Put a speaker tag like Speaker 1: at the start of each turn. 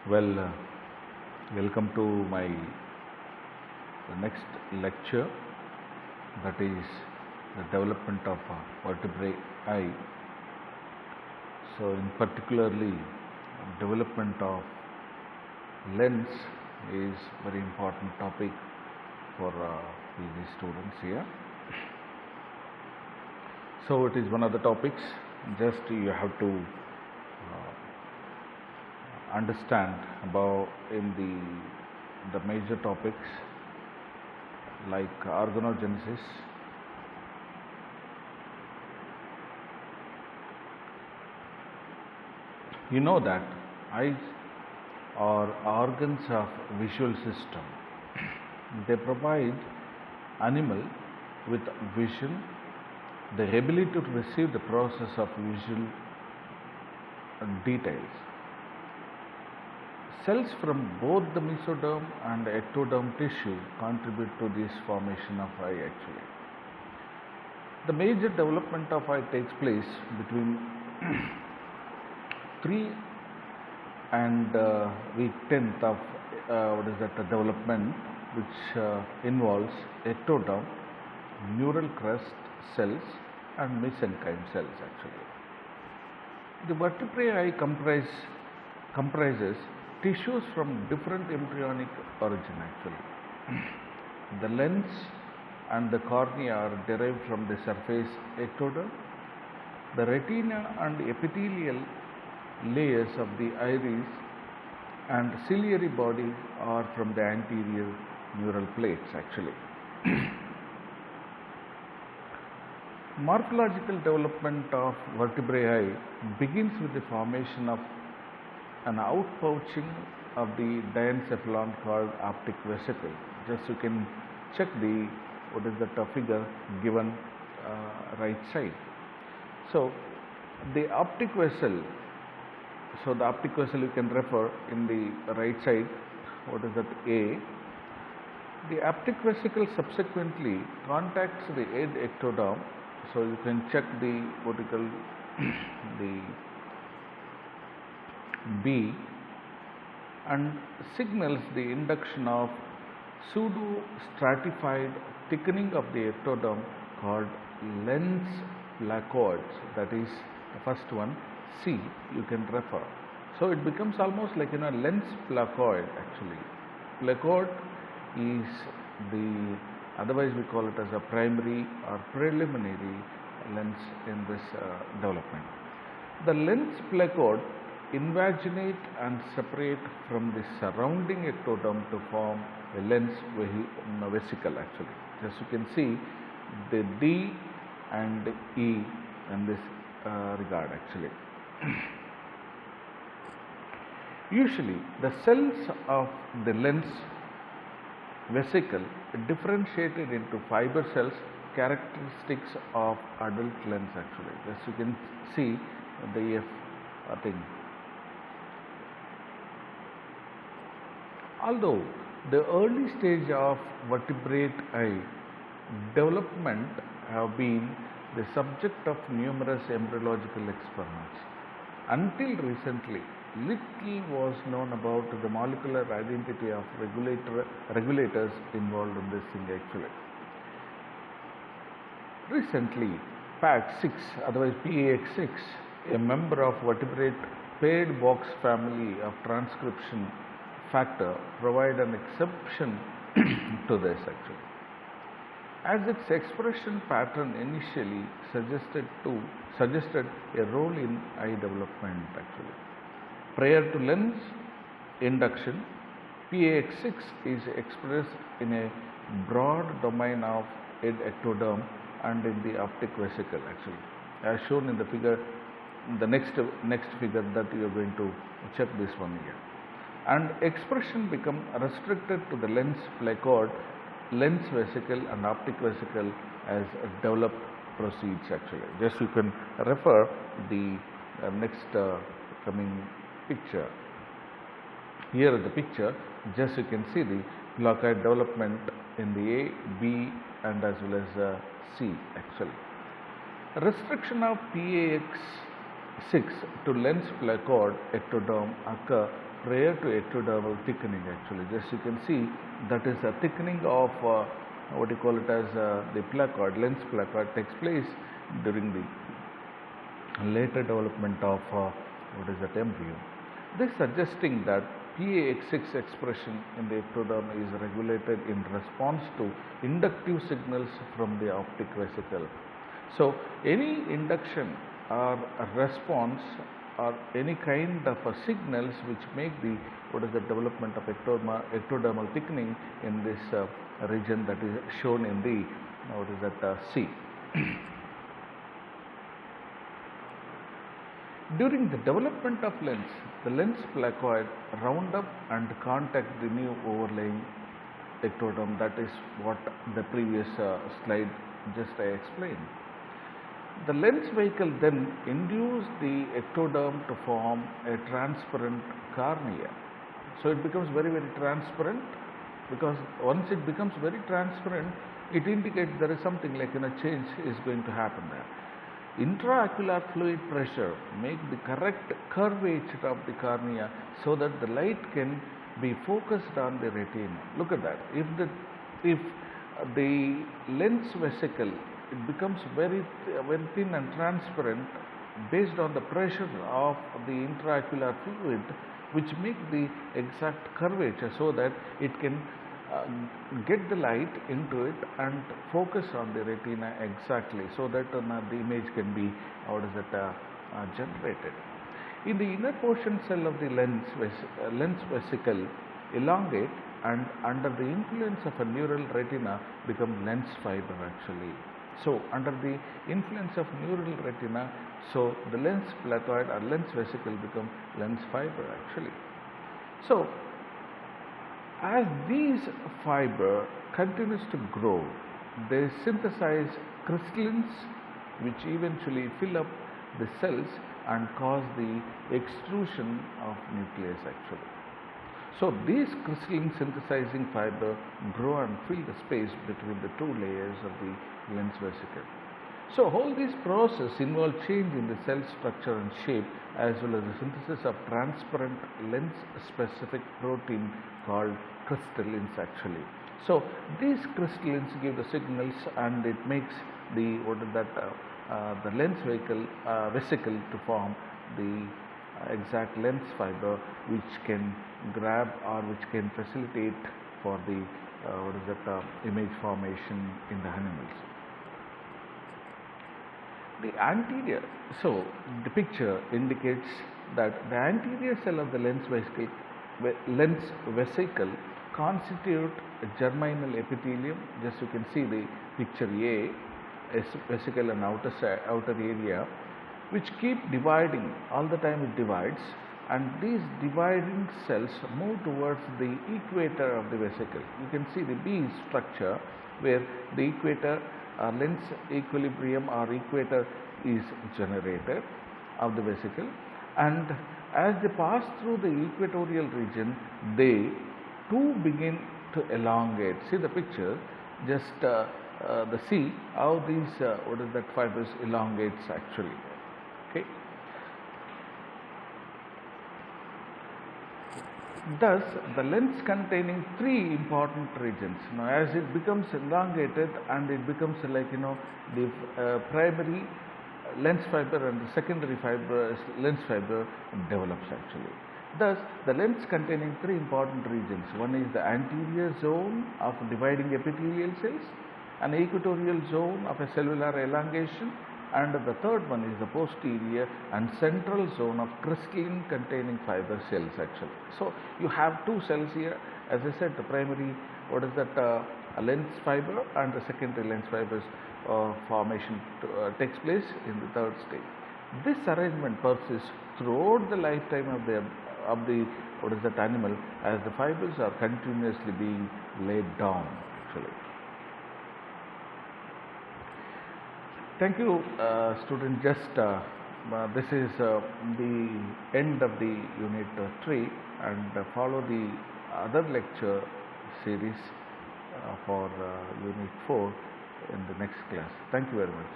Speaker 1: Well, welcome to my next lecture, that is the development of vertebrae eye. So, in particularly, development of lens is very important topic for PG students here. So, it is one of the topics. Just you have to understand about in the major topics like organogenesis, you know that eyes are organs of visual system. They provide animal with vision, the ability to receive the process of visual details. Cells from both the mesoderm and ectoderm tissue contribute to this formation of eye actually. The major development of eye takes place between 3 and week 10th of development, which involves ectoderm, neural crest cells and mesenchyme cells actually. The vertebrae eye comprises tissues from different embryonic origin actually. The lens and the cornea are derived from the surface ectoderm. The retina and epithelial layers of the iris and ciliary body are from the anterior neural plates actually. Morphological development of vertebrae eye begins with the formation of an outpouching of the diencephalon called optic vesicle. Just you can check the figure given right side. So the optic vessel. So the optic vessel you can refer in the right side. What is that? A. The optic vesicle subsequently contacts the head ectoderm. So you can check the the B and signals the induction of pseudo stratified thickening of the ectoderm called lens placoids. That is the first one. C you can refer. So it becomes almost like lens placoid actually. Placoid is the, otherwise we call it as a primary or preliminary lens in this development. The lens placoid invaginate and separate from the surrounding ectoderm to form a lens vesicle actually. As you can see the D and E in this regard actually. Usually the cells of the lens vesicle differentiated into fiber cells, characteristics of adult lens actually. As you can see the F thing. Although the early stage of vertebrate eye development have been the subject of numerous embryological experiments, until recently little was known about the molecular identity of regulators involved in this thing actually. Recently, PAX6, otherwise PAX6, a member of vertebrate paired box family of transcription factor, provide an exception to this actually, as its expression pattern initially suggested a role in eye development actually. Prior to lens induction, PAX6 is expressed in a broad domain of head ectoderm and in the optic vesicle actually, as shown in the figure, the next figure that you are going to check this one here. And expression become restricted to the lens placoid, lens vesicle and optic vesicle as developed proceeds actually. Just you can refer the next coming picture. Here is the picture. Just you can see the placoid development in the A, B and as well as C actually. Restriction of PAX6 to lens placoid ectoderm occur prior to ectodermal thickening actually. Just you can see that is a thickening of what you call it as the placoid, lens placoid takes place during the later development of what is that embryo. This suggesting that PAX6 expression in the ectoderm is regulated in response to inductive signals from the optic vesicle. So any induction or a response or any kind of signals which make the what is the development of ectodermal thickening in this region that is shown in the what is that C. During the development of lens, the lens placoid round up and contact the new overlaying ectoderm. That is what the previous slide just I explained. The lens vehicle then induces the ectoderm to form a transparent cornea. So it becomes very transparent, because once it becomes very transparent, it indicates there is something like change is going to happen there. Intraocular fluid pressure make the correct curvature of the cornea so that the light can be focused on the retina. Look at that. If the lens vesicle it becomes very thin and transparent based on the pressure of the intraocular fluid, which make the exact curvature so that it can get the light into it and focus on the retina exactly, so that the image can be generated. In the inner portion cell of the lens vesicle elongate and under the influence of a neural retina become lens fiber actually. So under the influence of neural retina, so the lens placoid or lens vesicle become lens fiber actually. So as these fiber continues to grow, they synthesize crystallins which eventually fill up the cells and cause the extrusion of nucleus actually. So these crystalline synthesizing fiber grow and fill the space between the two layers of the lens vesicle. So all these process involve change in the cell structure and shape, as well as the synthesis of transparent lens specific protein called crystallins actually. So these crystallins give the signals and it makes the the lens vesicle to form the exact lens fiber which can grab or which can facilitate for the image formation in the animals. The anterior, so the picture indicates that the anterior cell of the lens vesicle constitute a germinal epithelium. Just you can see the picture A, vesicle and outer area, which keep dividing, all the time it divides, and these dividing cells move towards the equator of the vesicle. You can see the B structure where the equator lens equilibrium or equator is generated of the vesicle, and as they pass through the equatorial region, they too begin to elongate. See the picture, just see how these fibers elongates actually. Okay. Thus, the lens containing three important regions. Now, as it becomes elongated and it becomes like the primary lens fiber and the secondary lens fiber develops actually. Thus, the lens containing three important regions. One is the anterior zone of dividing epithelial cells, an equatorial zone of a cellular elongation, and the third one is the posterior and central zone of crystalline containing fiber cells actually. So you have two cells here, as I said, the primary lens fiber and the secondary lens fibers formation takes place in the third stage. This arrangement persists throughout the lifetime of the animal, as the fibers are continuously being laid down actually. Thank you, student. Just this is the end of the unit 3, and follow the other lecture series for unit 4 in the next class. Thank you very much.